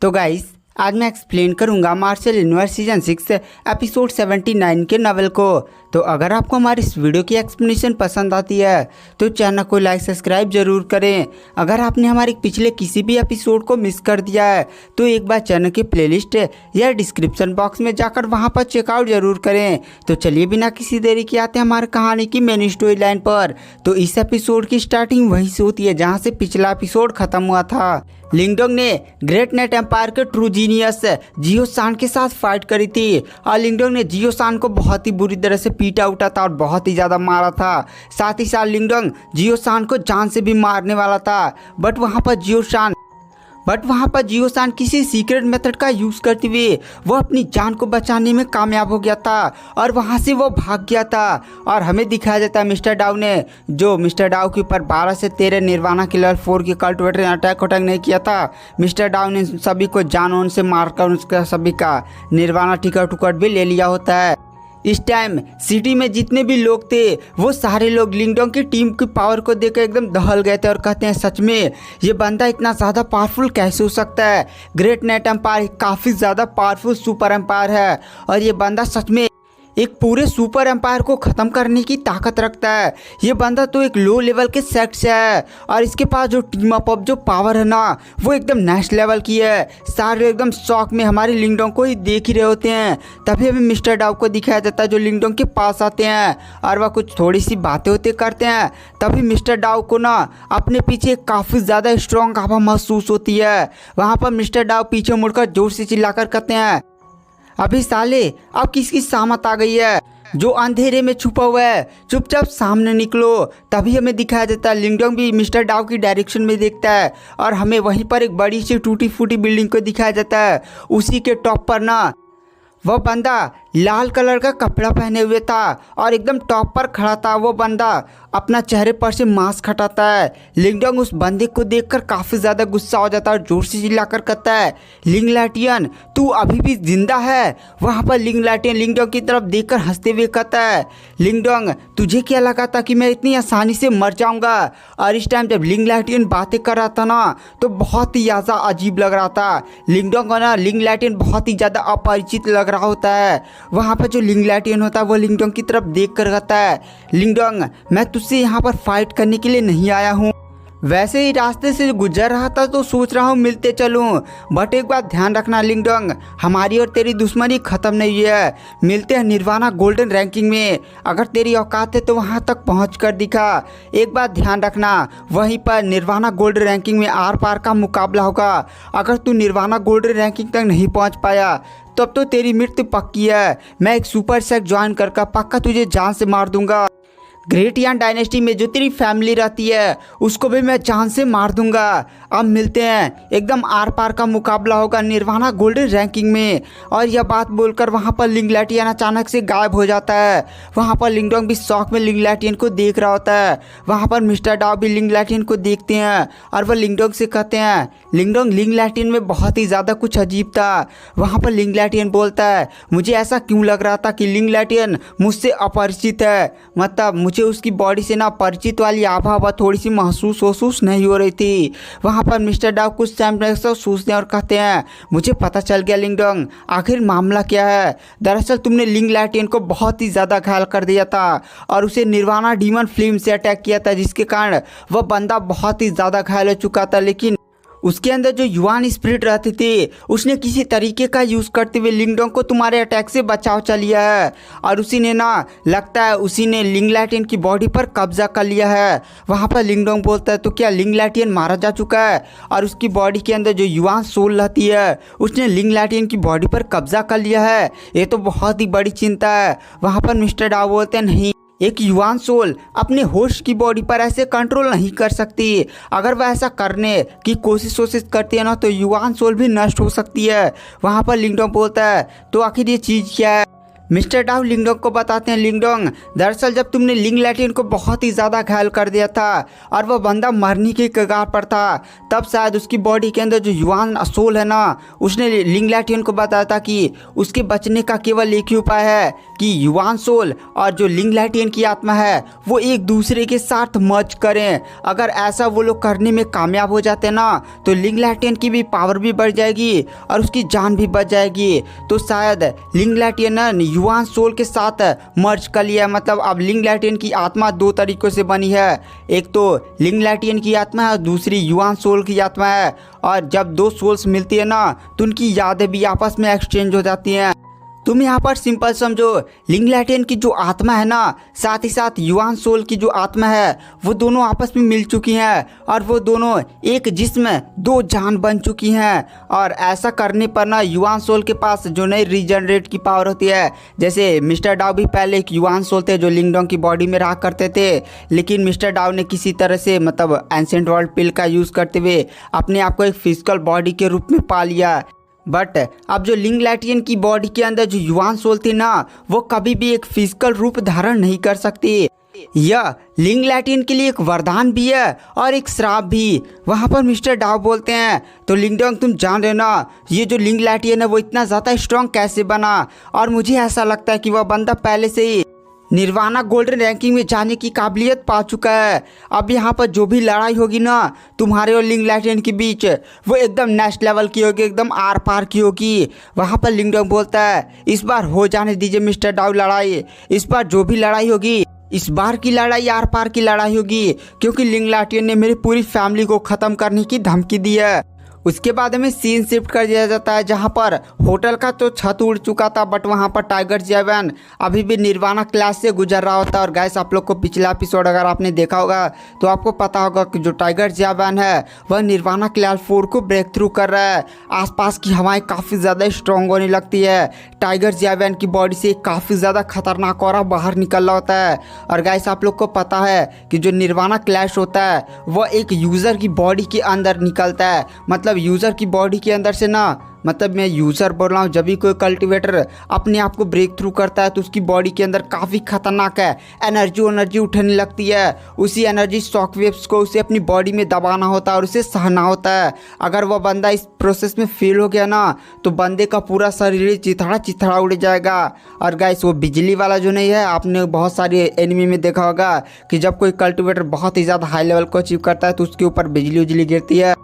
तो गाइस आज मैं एक्सप्लेन करूंगा मार्शल यूनिवर्स सीजन 6 एपिसोड 79 के नॉवेल को। तो अगर आपको हमारी इस वीडियो की एक्सप्लेनेशन पसंद आती है तो चैनल को लाइक सब्सक्राइब जरूर करें। अगर आपने हमारे पिछले किसी भी एपिसोड को मिस कर दिया है तो एक बार चैनल की प्लेलिस्ट या डिस्क्रिप्शन बॉक्स में जाकर वहां पर चेकआउट जरूर करें। तो चलिए बिना किसी देरी के आते हैं हमारी कहानी की मेन स्टोरी लाइन पर। तो इस एपिसोड की स्टार्टिंग वहीं से होती है जहाँ से पिछला एपिसोड खत्म हुआ था। लिंगडोंग ने ग्रेट नेट एम्पायर के ट्रू जीनियस जियो सान के साथ फाइट करी थी और लिंगडोंग ने जियो सान को बहुत ही बुरी तरह से पीटा उठा था और बहुत ही ज़्यादा मारा था। साथ ही साथ लिंगडोंग जियो सान को जान से भी मारने वाला था, बट वहाँ पर जियो सान किसी सीक्रेट मेथड का यूज़ करते हुए वो अपनी जान को बचाने में कामयाब हो गया था और वहाँ से वो भाग गया था। और हमें दिखाया जाता है मिस्टर डाउ ने, जो मिस्टर डाउ के ऊपर 12 से 13 निर्वाणा की लेवल 4 की कल्टिवेटर अटैक नहीं किया था। मिस्टर डाउ ने सभी को जान से मारकर उसका सभी का निर्वाणा टिकट भी ले लिया होता है। इस टाइम सिटी में जितने भी लोग थे वो सारे लोग लिंगडोंग की टीम की पावर को देखकर एकदम दहल गए थे और कहते हैं सच में ये बंदा इतना ज़्यादा पावरफुल कैसे हो सकता है। ग्रेट नेट एम्पायर काफ़ी ज़्यादा पावरफुल सुपर एम्पायर है और ये बंदा सच में एक पूरे सुपर एम्पायर को ख़त्म करने की ताकत रखता है। ये बंदा तो एक लो लेवल के सेक्ट से है और इसके पास जो टीम अप जो पावर है ना वो एकदम नेक्स्ट लेवल की है। सारे एकदम शॉक में हमारे लिंगडोंग को ही देख ही रहे होते हैं। तभी हमें मिस्टर डाउ को दिखाया जाता है जो लिंगडोंग के पास आते हैं और वह कुछ थोड़ी सी बातें होते करते हैं। तभी मिस्टर डाउ को ना अपने पीछे काफ़ी ज़्यादा स्ट्रॉन्ग हवा महसूस होती है। वहाँ पर मिस्टर डाउ पीछे मुड़कर जोर से चिल्लाकर कहते हैं अभी साले अब किसकी सामत आ गई है, जो अंधेरे में छुपा हुआ है चुपचाप सामने निकलो। तभी हमें दिखाया जाता है लिंगडोंग भी मिस्टर डाउ की डायरेक्शन में देखता है और हमें वहीं पर एक बड़ी सी टूटी फूटी बिल्डिंग को दिखाया जाता है। उसी के टॉप पर ना वह बंदा लाल कलर का कपड़ा पहने हुए था और एकदम टॉप पर खड़ा था। वो बंदा अपना चेहरे पर से मास्क हटाता है। लिंगडोंग उस बंदे को देखकर काफ़ी ज़्यादा गुस्सा हो जाता है और जोर से चिल्लाकर कहता है लिंग लैटियन तू अभी भी जिंदा है। वहाँ पर लिंग लैटियन लिंगडोंग की तरफ देखकर हंसते हुए कहता है लिंगडोंग तुझे क्या लगा था कि मैं इतनी आसानी से मर जाऊँगा। और इस टाइम जब लिंग लैटियन बातें कर रहा था ना तो बहुत ही ज़्यादा अजीब लग रहा था। लिंगडोंग को ना लिंग लैटियन बहुत ही ज़्यादा अपरिचित लग रहा होता है। वहाँ पर जो लिंग लैटियन होता है वो लिंगडोंग की तरफ देख कर कहता है लिंगडोंग मैं तुझसे यहाँ पर फाइट करने के लिए नहीं आया हूँ, वैसे ही रास्ते से गुजर रहा था तो सोच रहा हूँ मिलते चलूँ, बट एक बात ध्यान रखना लिंगडोंग हमारी और तेरी दुश्मनी ख़त्म नहीं है। मिलते हैं निर्वाणा गोल्डन रैंकिंग में, अगर तेरी औकात है तो वहाँ तक पहुँच कर दिखा। एक बात ध्यान रखना वहीं पर निर्वाणा गोल्डन रैंकिंग में आर पार का मुकाबला होगा। अगर तू निर्वाणा गोल्डन रैंकिंग तक नहीं पहुँच पाया तब तो तेरी मृत्यु पक्की है। मैं एक सुपर सेक्ट ज्वाइन कर पक्का तुझे जान से मार दूंगा। ग्रेट यान डायनेस्टी में जो तेरी फैमिली रहती है उसको भी मैं जान से मार दूंगा। अब मिलते हैं, एकदम आर पार का मुकाबला होगा निर्वाणा गोल्डन रैंकिंग में। और यह बात बोलकर वहाँ पर लिंग लैटियन अचानक से गायब हो जाता है। वहाँ पर लिंगडोंग भी शौक में लिंग लैटियन को देख रहा होता है। वहाँ पर मिस्टर डाउ भी लिंग लैटियन को देखते हैं और वह लिंगडोंग से कहते हैं लिंगडोंग लिंग लैटियन में बहुत ही ज़्यादा कुछ अजीब था। वहाँ पर लिंग लैटियन बोलता है मुझे ऐसा क्यों लग रहा था कि लिंग लैटियन मुझसे अपरिचित है, मतलब मुझे उसकी बॉडी से ना परिचित वाली आभा हवा थोड़ी सी महसूस नहीं हो रही थी। वहाँ पर मिस्टर डाउ कुछ टाइम सोचते हैं और कहते हैं मुझे पता चल गया लिंगडोंग आखिर मामला क्या है। दरअसल तुमने लिंग लैटियन को बहुत ही ज़्यादा घायल कर दिया था और उसे निर्वाणा डीमन फ्लेम से अटैक किया था, जिसके कारण वह बंदा बहुत ही ज़्यादा घायल हो चुका था। लेकिन उसके अंदर जो युवान स्पिरिट रहती थी उसने किसी तरीके का यूज़ करते हुए लिंगडोंग को तुम्हारे अटैक से बचाव कर लिया है और उसी ने ना लगता है उसी ने लिंग लैटियन की बॉडी पर कब्जा कर लिया है। वहाँ पर लिंगडोंग बोलता है तो क्या लिंग लैटियन मारा जा चुका है और उसकी बॉडी के अंदर जो युवान सोल रहती है उसने लिंग लैटियन की बॉडी पर कब्जा कर लिया है, ये तो बहुत ही बड़ी चिंता है। वहाँ पर मिस्टर डाउ बोलते हैं नहीं, एक युवान सोल अपने होस्ट की बॉडी पर ऐसे कंट्रोल नहीं कर सकती। अगर वह ऐसा करने की कोशिश करती है ना तो युवान सोल भी नष्ट हो सकती है। वहाँ पर लिंगडोंग बोलता है तो आखिर ये चीज़ क्या है। मिस्टर डाउ लिंगडोंग को बताते हैं, लिंगडोंग दरअसल जब तुमने लिंग लैटियन को बहुत ही ज़्यादा घायल कर दिया था और वह बंदा मरने के कगार पर था, तब शायद उसकी बॉडी के अंदर जो युआन सोल है ना, उसने लिंग लैटियन को बताया था कि उसके बचने का केवल एक ही उपाय है कि युआन सोल और जो लिंग लैटियन की आत्मा है वो एक दूसरे के साथ मर्ज करें। अगर ऐसा वो लोग करने में कामयाब हो जाते ना तो लिंग लैटियन की भी पावर भी बढ़ जाएगी और उसकी जान भी बच जाएगी। तो शायद लिंग लैटियन ने युआन सोल के साथ मर्ज कर लिया। मतलब अब लिंग लैटियन की आत्मा दो तरीक़ों से बनी है, एक तो लिंग लैटियन की आत्मा है और दूसरी युआन सोल की आत्मा है। और जब दो सोल्स मिलती है ना तो उनकी यादें भी आपस में एक्सचेंज हो जाती हैं। तुम यहाँ पर सिंपल समझो, लिंग लैटियन की जो आत्मा है ना, साथ ही साथ युआन सोल की जो आत्मा है वो दोनों आपस में मिल चुकी हैं और वो दोनों एक जिस्म दो जान बन चुकी हैं। और ऐसा करने पर ना युआन सोल के पास जो नई रीजनरेट की पावर होती है, जैसे मिस्टर डाउ भी पहले एक युआन सोल थे जो लिंगडोंग की बॉडी में रहा करते थे, लेकिन मिस्टर डाउ ने किसी तरह से मतलब एंशिएंट वर्ल्ड पिल का यूज़ करते हुए अपने आप को एक फिजिकल बॉडी के रूप में पा लिया। बट अब जो लिंग लैटियन की बॉडी के अंदर जो युआन सोल थी ना, वो कभी भी एक फिजिकल रूप धारण नहीं कर सकती। यह लिंग लैटियन के लिए एक वरदान भी है और एक श्राप भी। वहाँ पर मिस्टर डाउ बोलते हैं, तो लिंगडोंग तुम जान रहे ना ये जो लिंग लैटियन है वो इतना ज़्यादा स्ट्रॉन्ग कैसे बना, और मुझे ऐसा लगता है कि वह बंदा पहले से ही निर्वाणा गोल्डन रैंकिंग में जाने की काबिलियत पा चुका है। अब यहाँ पर जो भी लड़ाई होगी ना तुम्हारे और लिंग लैटियन के बीच, वो एकदम नेक्स्ट लेवल की होगी, एकदम आर पार की होगी। वहाँ पर लिंगडोंग बोलता है, इस बार हो जाने दीजिए मिस्टर डाउ लड़ाई, इस बार जो भी लड़ाई होगी इस बार की लड़ाई आर पार की लड़ाई होगी, क्योंकि लिंग लैटियन ने मेरी पूरी फैमिली को ख़त्म करने की धमकी दी है। उसके बाद हमें सीन शिफ्ट कर दिया जाता है जहाँ पर होटल का तो छत उड़ चुका था, बट वहाँ पर टाइगर जैवन अभी भी निर्वाणा क्लास से गुजर रहा होता है। और गाइस आप लोग को पिछला एपिसोड अगर आपने देखा होगा तो आपको पता होगा कि जो टाइगर जैवन है वह निर्वाणा क्लास 4 को ब्रेक थ्रू कर रहा है। आसपास की हवाएं काफ़ी ज़्यादा स्ट्रॉन्ग होने लगती है। टाइगर जैवन की बॉडी से काफ़ी ज़्यादा खतरनाक और बाहर निकल रहा होता है। और गाइस आप लोग को पता है कि जो निर्वाणा क्लैश होता है वह एक यूज़र की बॉडी के अंदर निकलता है। मतलब यूज़र की बॉडी के अंदर से ना, मतलब मैं यूज़र बोल रहा हूँ, जब भी कोई कल्टिवेटर अपने आप को ब्रेक थ्रू करता है तो उसकी बॉडी के अंदर काफ़ी खतरनाक है एनर्जी उठने लगती है। उसी एनर्जी शॉक वेव्स को उसे अपनी बॉडी में दबाना होता है और उसे सहना होता है। अगर वह बंदा इस प्रोसेस में फेल हो गया ना तो बंदे का पूरा शरीर चिथड़ा उड़ जाएगा। और गाइस वो बिजली वाला जो नहीं है, आपने बहुत सारे एनिमी में देखा होगा कि जब कोई कल्टिवेटर बहुत ही ज़्यादा हाई लेवल को अचीव करता है तो उसके ऊपर बिजली गिरती है।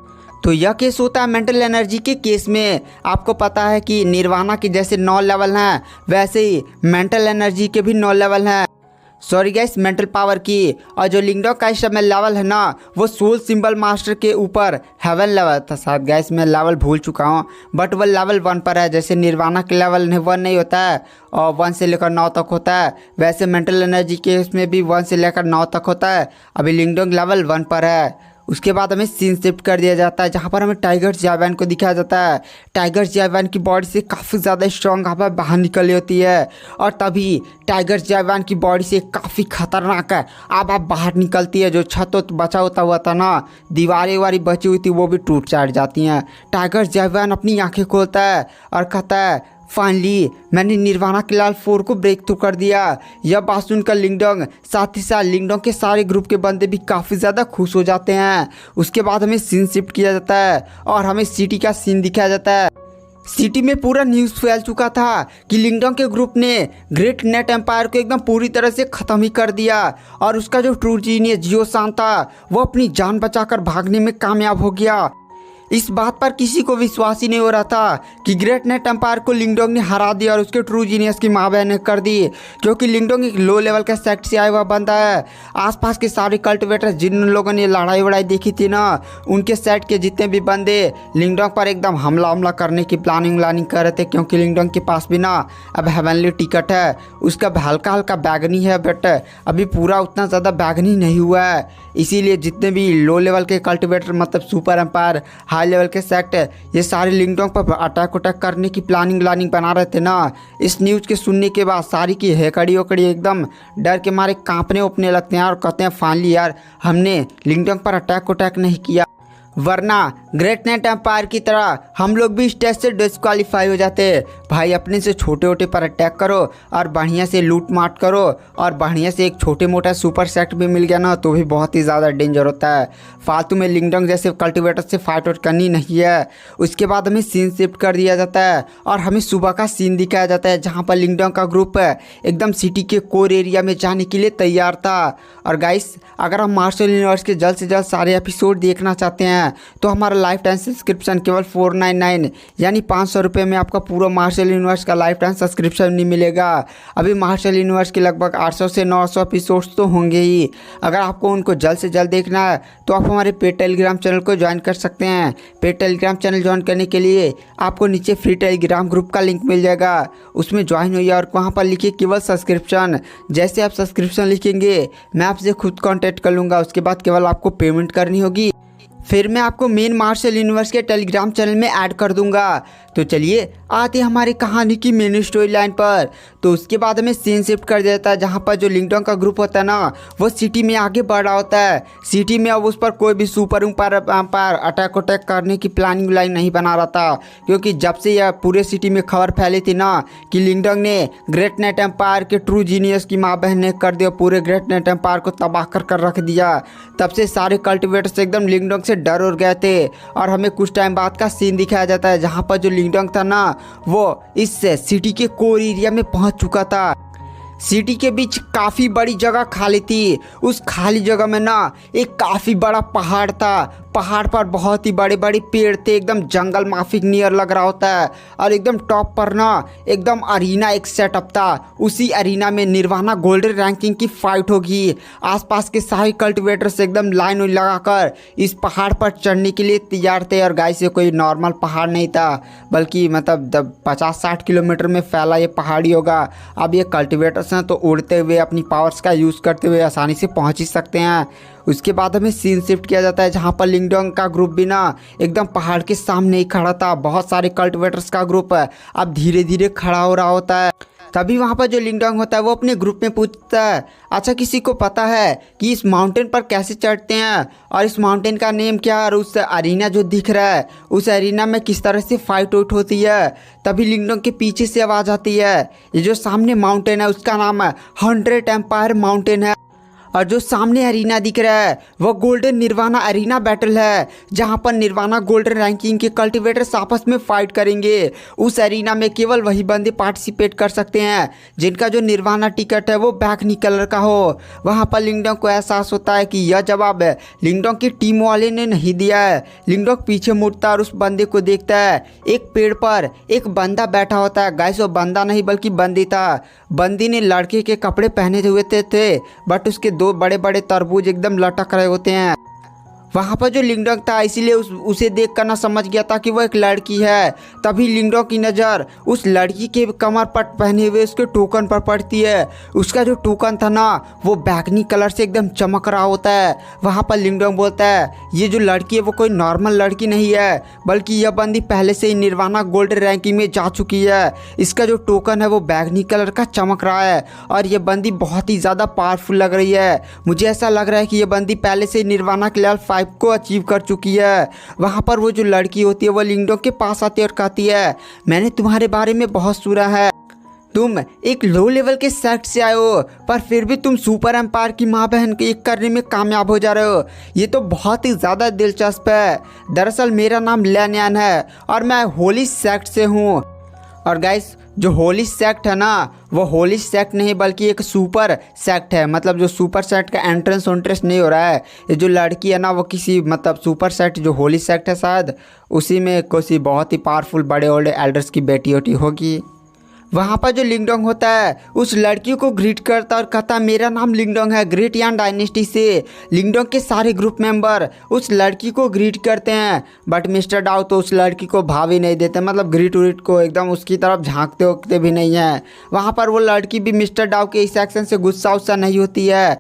तो यह केस होता है मेंटल एनर्जी के केस में। आपको पता है कि निर्वाणा के जैसे 9 लेवल हैं, वैसे ही मेंटल एनर्जी के भी 9 लेवल हैं। सॉरी गाइस, मेंटल पावर की। और जो लिंगडोंग का इस समय लेवल है ना वो सोल सिंबल मास्टर के ऊपर हेवन लेवल था। शायद गाइस मैं लेवल भूल चुका हूँ, बट वह लेवल 1 पर है। जैसे निर्वाणा के लेवल 1 नहीं होता है और 1 से लेकर 9 तक होता है, वैसे मेंटल एनर्जी के इसमें भी 1 से लेकर 9 तक होता है। अभी लिंगडोंग लेवल 1 पर है। उसके बाद हमें सीन शिफ्ट कर दिया जाता है जहाँ पर हमें टाइगर जैवन को दिखाया जाता है। टाइगर जैवन की बॉडी से काफ़ी ज़्यादा स्ट्रॉन्ग हवा बाहर निकली होती है और तभी टाइगर जैवन की बॉडी से काफ़ी खतरनाक है अब बाहर निकलती है। जो छत तो बचा होता हुआ था ना, दीवारें वारी बची हुई थी, वो भी टूट चाट जाती हैं। टाइगर जैवन अपनी आँखें खोलता है और कहता है, फाइनली मैंने निर्वाणा क्लास 4 को ब्रेक थ्रू कर दिया। यह बात सुनकर लिंगडोंग, साथ ही साथ लिंगडोंग के सारे ग्रुप के बंदे भी काफ़ी ज़्यादा खुश हो जाते हैं। उसके बाद हमें सीन शिफ्ट किया जाता है और हमें सिटी का सीन दिखाया जाता है। सिटी में पूरा न्यूज़ फैल चुका था कि लिंगडोंग के ग्रुप ने ग्रेट नेट एम्पायर को एकदम पूरी तरह से ख़त्म ही कर दिया और उसका जो ट्रू जीनियस जियो सान था वो अपनी जान बचाकर भागने में कामयाब हो गया। इस बात पर किसी को विश्वास ही नहीं हो रहा था कि ग्रेट नेट एम्पायर को लिंगडोंग ने हरा दिया और उसके ट्रू जीनियस की माँ बहन ने कर दी, क्योंकि लिंगडोंग एक लो लेवल का सेक्ट से आया हुआ बंदा है। आसपास के सारे कल्टिवेटर जिन लोगों ने लड़ाई वड़ाई देखी थी ना, उनके सेट के जितने भी बंदे लिंगडोंग पर एकदम हमला करने की प्लानिंग कर रहे थे, क्योंकि लिंगडोंग के पास भी ना अब हेवनली टिकट है। उसका हल्का हल्का बैगनी है, बट अभी पूरा उतना ज़्यादा बैगनी नहीं हुआ है। इसीलिए जितने भी लो लेवल के कल्टिवेटर, मतलब सुपर एम्पायर, हाई लेवल के सेक्ट, ये सारे लिंगडोंग पर अटैक करने की प्लानिंग बना रहे थे ना। इस न्यूज़ के सुनने के बाद सारी की हेकड़ी ओकड़ी एकदम डर के मारे कांपने उपने लगते हैं और कहते हैं फाइनली यार हमने लिंगडोंग पर अटैक नहीं किया, वरना ग्रेट नाइट एम्पायर की तरह हम लोग भी इस टेस्ट से डिस्क्वालीफाई हो जाते। भाई अपने से छोटे छोटे पर अटैक करो और बढ़िया से लूट माट करो, और बढ़िया से एक छोटे मोटा सुपर सेट भी मिल गया ना तो भी बहुत ही ज़्यादा डेंजर होता है। फालतू में लिंगडोंग जैसे कल्टिवेटर से फाइट आउट करनी नहीं है। उसके बाद हमें सीन शिफ्ट कर दिया जाता है और हमें सुबह का सीन दिखाया जाता है जहाँ पर लिंगडोंग का ग्रुप एकदम सिटी के कोर एरिया में जाने के लिए तैयार था। और गाइस अगर हम मार्शल यूनिवर्स के जल्द से जल्द सारे एपिसोड देखना चाहते हैं तो हमारा लाइफ टाइम सब्सक्रिप्शन केवल 499 यानी 500 रुपये में आपका पूरा मार्शल यूनिवर्स का लाइफ टाइम सब्सक्रिप्शन नहीं मिलेगा। अभी मार्शल यूनिवर्स के लगभग 800 से 900 एपिसोड्स तो होंगे ही। अगर आपको उनको जल्द से जल्द देखना है तो आप हमारे पेड टेलीग्राम चैनल को ज्वाइन कर सकते हैं। पेड टेलीग्राम चैनल ज्वाइन करने के लिए आपको नीचे फ्री टेलीग्राम ग्रुप का लिंक मिल जाएगा, उसमें ज्वाइन होइए और वहाँ पर लिखिए केवल सब्सक्रिप्शन। जैसे आप सब्सक्रिप्शन लिखेंगे मैं आपसे खुद कॉन्टैक्ट कर लूँगा, उसके बाद केवल आपको पेमेंट करनी होगी, फिर मैं आपको मेन मार्शल यूनिवर्स के टेलीग्राम चैनल में ऐड कर दूंगा। तो चलिए आते हमारी कहानी की मेन स्टोरी लाइन पर। तो उसके बाद हमें सीन शिफ्ट कर देता है जहाँ पर जो लिंगडोंग का ग्रुप होता है ना वो सिटी में आगे बढ़ रहा होता है। सिटी में अब उस पर कोई भी सुपर एम्पायर अटैक करने की प्लानिंग लाइन नहीं बना रहा था, क्योंकि जब से यह पूरे सिटी में खबर फैली थी ना कि लिंगडोंग ने ग्रेट नाइट एम्पायर के ट्रू जीनियस की माँ बहन ने कर दिया, पूरे ग्रेट नाइट एम्पायर को तबाह कर रख दिया, तब से सारे कल्टिवेटर्स एकदम लिंगडोंग से डर उड़ गए थे। और हमें कुछ टाइम बाद का सीन दिखाया जाता है जहाँ पर जो लिंगडोंग था ना वो इस सिटी के कोर एरिया में पहुँच चुका था। सिटी के बीच काफ़ी बड़ी जगह खाली थी। उस खाली जगह में ना एक काफ़ी बड़ा पहाड़ था। पहाड़ पर बहुत ही बड़े बड़े पेड़ थे, एकदम जंगल माफिक नियर लग रहा होता है। और एकदम टॉप पर ना एकदम अरीना एक सेटअप था। उसी अरीना में निर्वाणा गोल्डन रैंकिंग की फाइट होगी। आसपास के सारे कल्टिवेटर्स एकदम लाइन लगाकर इस पहाड़ पर चढ़ने के लिए तैयार थे। और गाइस ये कोई नॉर्मल पहाड़ नहीं था, बल्कि मतलब 50-60 किलोमीटर में फैला ये पहाड़ी होगा। अब ये कल्टिवेटर्स हैं तो उड़ते हुए अपनी पावर्स का यूज़ करते हुए आसानी से पहुंच ही सकते हैं। उसके बाद हमें सीन शिफ्ट किया जाता है जहाँ पर लिंगडोंग का ग्रुप भी ना एकदम पहाड़ के सामने ही खड़ा था। बहुत सारे कल्टिवेटर्स का ग्रुप अब धीरे धीरे खड़ा हो रहा होता है। तभी वहाँ पर जो लिंगडोंग होता है वो अपने ग्रुप में पूछता है, अच्छा किसी को पता है कि इस माउंटेन पर कैसे चढ़ते हैं और इस माउंटेन का नेम क्या है, और उस अरीना जो दिख रहा है उस अरीना में किस तरह से फाइट आउट होती है। तभी लिंगडोंग के पीछे से आवाज़ आती है, ये जो सामने माउंटेन है उसका नाम है 100 एम्पायर माउंटेन है, और जो सामने अरीना दिख रहा है वो गोल्डन निर्वाणा अरीना बैटल है जहां पर निर्वाणा गोल्डन रैंकिंग के कल्टिवेटर्स आपस में फाइट करेंगे। उस अरीना में केवल वही बंदे पार्टिसिपेट कर सकते हैं जिनका जो निर्वाणा टिकट है वो बैगनी कलर का हो। वहां पर लिंगडोंग को एहसास होता है कि यह जवाब लिंगडोंग की टीम वाले ने नहीं दिया है। लिंगडोंग पीछे मुड़ता है और उस बंदे को देखता है। एक पेड़ पर एक बंदा बैठा होता है। गाइस वो बंदा नहीं बल्कि बंदी था। बंदी ने लड़के के कपड़े पहने हुए थे बट उसके दो बड़े बड़े तरबूज एकदम लटक रहे होते हैं। वहाँ पर जो लिंगडोंग था इसीलिए उसे देख कर ना समझ गया था कि वो एक लड़की है। तभी लिंगडोंग की नज़र उस लड़की के कमर पर पहने हुए उसके टोकन पर पड़ती है। उसका जो टोकन था ना वो बैगनी कलर से एकदम चमक रहा होता है। वहाँ पर लिंगडोंग बोलता है ये जो लड़की है वो कोई नॉर्मल लड़की नहीं है, बल्कि यह बंदी पहले से ही निर्वाणा गोल्ड रैंकिंग में जा चुकी है। इसका जो टोकन है वो बैगनी कलर का चमक रहा है और ये बंदी बहुत ही ज़्यादा पावरफुल लग रही है। मुझे ऐसा लग रहा है कि ये बंदी पहले से निर्वाणा के लेवल 5 को अचीव कर चुकी है। वहाँ पर वो जो लड़की होती है वो लिंगडोंग के पास आती है और कहती है, मैंने तुम्हारे बारे में बहुत सुना है, तुम एक लो लेवल के सेक्ट से आए हो पर फिर भी तुम सुपर एम्पायर की माँ बहन के एक करने में कामयाब हो जा रहे हो। ये तो बहुत ही ज़्यादा दिलचस्प है। दरअसल मेरा नाम लैन्यान है और मैं होली सेक्ट से हूँ। और गाइस जो होली सेक्ट है ना वो होली सेक्ट नहीं बल्कि एक सुपर सेक्ट है। मतलब जो सुपर सेक्ट का एंट्रेंस नहीं हो रहा है। ये जो लड़की है ना वो किसी मतलब सुपर सेक्ट जो होली सेक्ट है शायद उसी में किसी बहुत ही पावरफुल बड़े ओल्ड एल्डर्स की बेटी होती होगी। वहाँ पर जो लिंगडोंग होता है उस लड़की को ग्रीट करता और कहता मेरा नाम लिंगडोंग है ग्रेट यान डायनेस्टी से। लिंगडोंग के सारे ग्रुप मेंबर उस लड़की को ग्रीट करते हैं बट मिस्टर डाउ तो उस लड़की को भाव ही नहीं देते, मतलब ग्रीट व्रीट को एकदम उसकी तरफ झांकते उकते भी नहीं है। वहाँ पर वो लड़की भी मिस्टर डाउ के इस एक्शन से गुस्सा उस्सा नहीं होती है।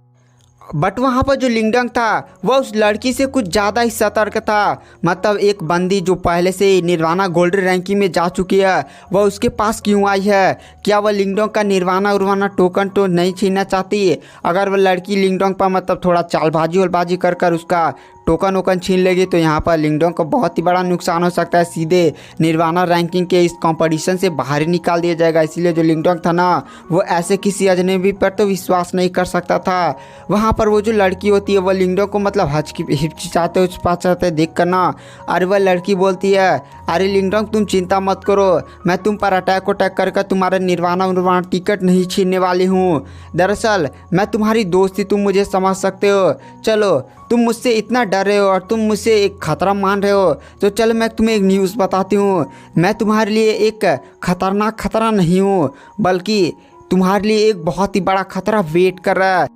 बट वहाँ पर जो लिंगडोंग था वह उस लड़की से कुछ ज़्यादा ही सतर्क था। मतलब एक बंदी जो पहले से ही निर्वाणा गोल्ड रैंकिंग में जा चुकी है वह उसके पास क्यों आई है? क्या वह लिंगडोंग का निर्वाणा उर्वाना टोकन तो नहीं छीनना चाहती? अगर वह लड़की लिंगडोंग पर मतलब थोड़ा चालबाजी वलबाजी कर उसका टोकन वोकन छीन लेगी तो यहाँ पर लिंगडोंग को बहुत ही बड़ा नुकसान हो सकता है। सीधे निर्वाणा रैंकिंग के इस कंपटीशन से बाहर ही निकाल दिया जाएगा। इसीलिए जो लिंगडोंग था ना, वो ऐसे किसी अजनबी पर तो विश्वास नहीं कर सकता था। वहाँ पर वो जो लड़की होती है वो लिंगडोंग को मतलब हिचकिचाते देख कर ना, अरे वह लड़की बोलती है, अरे लिंगडोंग तुम चिंता मत करो, मैं तुम पर अटैक करके तुम्हारा निर्वाणा टिकट नहीं छीनने वाली हूँ। दरअसल मैं तुम्हारी दोस्त थी, तुम मुझे समझ सकते हो। चलो, तुम मुझसे इतना डर रहे हो और तुम मुझसे एक खतरा मान रहे हो, तो चलो मैं तुम्हें एक न्यूज़ बताती हूँ। मैं तुम्हारे लिए एक खतरनाक खतरा नहीं हूँ, बल्कि तुम्हारे लिए एक बहुत ही बड़ा खतरा वेट कर रहा है,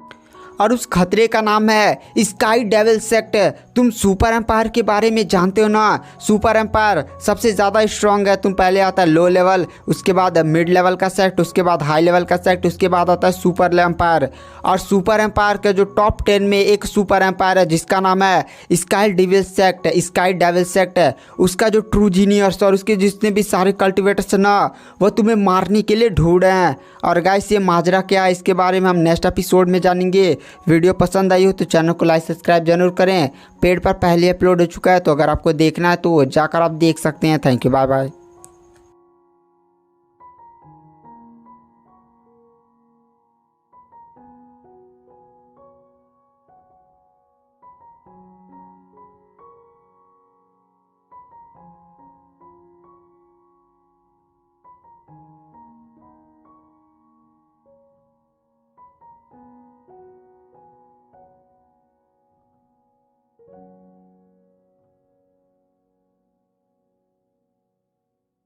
और उस खतरे का नाम है स्काई डेविल सेक्ट। तुम सुपर एम्पायर के बारे में जानते हो ना? सुपर एम्पायर सबसे ज़्यादा स्ट्रॉन्ग है। तुम पहले आता है लो लेवल, उसके बाद मिड लेवल का सेक्ट, उसके बाद हाई लेवल का सेक्ट, उसके बाद आता है सुपर एम्पायर। और सुपर एम्पायर के जो टॉप 10 में एक सुपर एम्पायर है जिसका नाम है sky devil sect. Sky devil sect है उसका जो ट्रू जीनियर्स और उसके जितने भी सारे कल्टिवेटर्स है ना, वो तुम्हें मारने के लिए ढूंढ रहे हैं। और गाइस, ये माजरा क्या है इसके बारे में हम नेक्स्ट एपिसोड में जानेंगे। वीडियो पसंद आई हो तो चैनल को लाइक सब्सक्राइब जरूर करें। पेड पर पहले अपलोड हो चुका है, तो अगर आपको देखना है तो जाकर आप देख सकते हैं। Thank you, bye bye.